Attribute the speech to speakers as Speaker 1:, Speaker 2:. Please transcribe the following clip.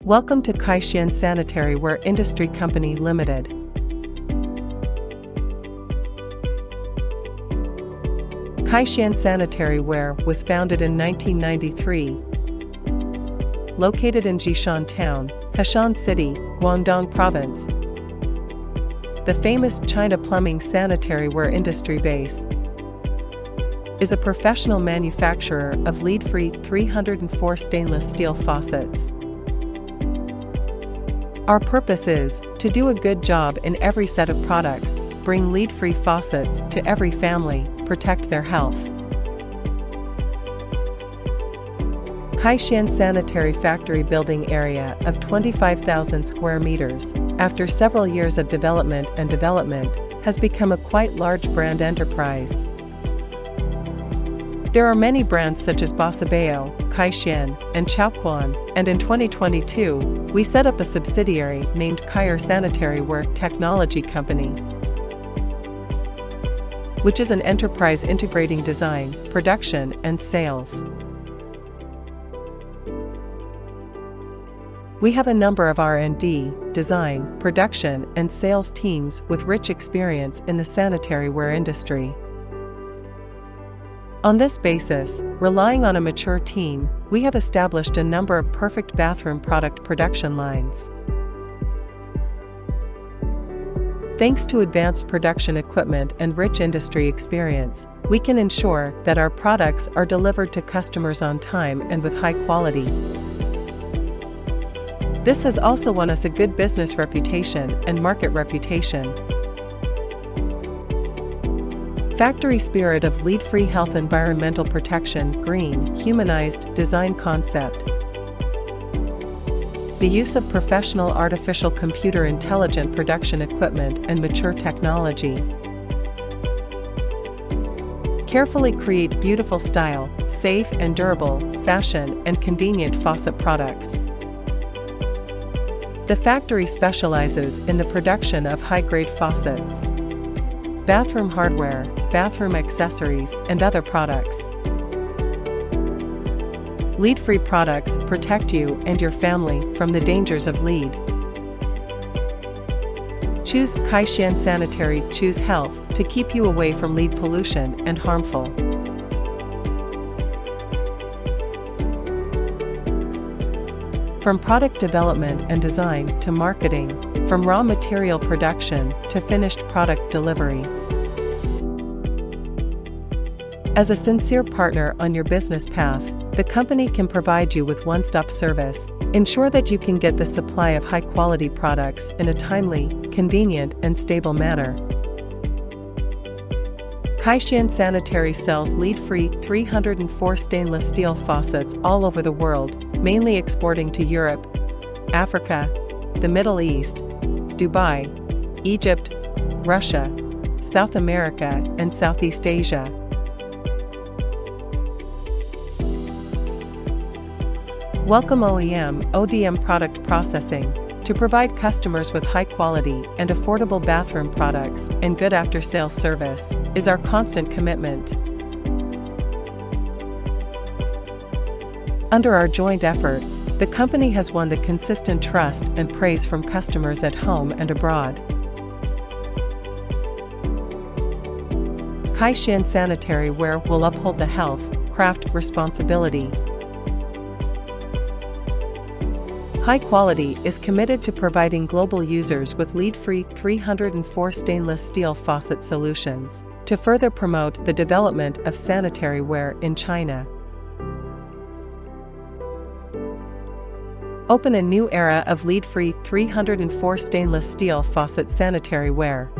Speaker 1: Welcome to KaierBath Sanitary Ware Industry Company Limited. KaierBath Sanitary Ware was founded in 1993, located in Jishan Town, Heshan City, Guangdong Province. The famous China Plumbing Sanitary Ware industry base is a professional manufacturer of lead-free 304 stainless steel faucets. Our purpose is to do a good job in every set of products, bring lead-free faucets to every family, protect their health. KaierBath Sanitary Factory building area of 25,000 square meters, after several years of development, has become a quite large brand enterprise. There are many brands such as Bosabeo, KaierBath, and Chaoquan, and in 2022, we set up a subsidiary named KaierBath Sanitary Ware Technology Company, which is an enterprise integrating design, production, and sales. We have a number of R&D, design, production, and sales teams with rich experience in the sanitary ware industry. On this basis, relying on a mature team, we have established a number of perfect bathroom product production lines. Thanks to advanced production equipment and rich industry experience, we can ensure that our products are delivered to customers on time and with high quality. This has also won us a good business reputation and market reputation. Factory spirit of lead-free health, environmental protection, green, humanized design concept. The use of professional artificial computer intelligent production equipment and mature technology. Carefully create beautiful style, safe and durable, fashion and convenient faucet products. The factory specializes in the production of high-grade faucets, bathroom hardware, bathroom accessories, and other products. Lead-free products protect you and your family from the dangers of lead. Choose KaierBath Sanitary, choose health to keep you away from lead pollution and harmful. From product development and design to marketing, from raw material production to finished product delivery. As a sincere partner on your business path, the company can provide you with one-stop service, ensure that you can get the supply of high-quality products in a timely, convenient, and stable manner. KaierBath Sanitary sells lead-free 304 stainless steel faucets all over the world, mainly exporting to Europe, Africa, the Middle East, Dubai, Egypt, Russia, South America, and Southeast Asia. Welcome OEM/ODM product processing to provide customers with high quality and affordable bathroom products and good after-sales service is our constant commitment. Under our joint efforts, the company has won the consistent trust and praise from customers at home and abroad. KaierBath Sanitary Ware will uphold the health, craft responsibility. High quality is committed to providing global users with lead-free 304 stainless steel faucet solutions to further promote the development of sanitary ware in China. Open a new era of lead-free 304 stainless steel faucet sanitary ware.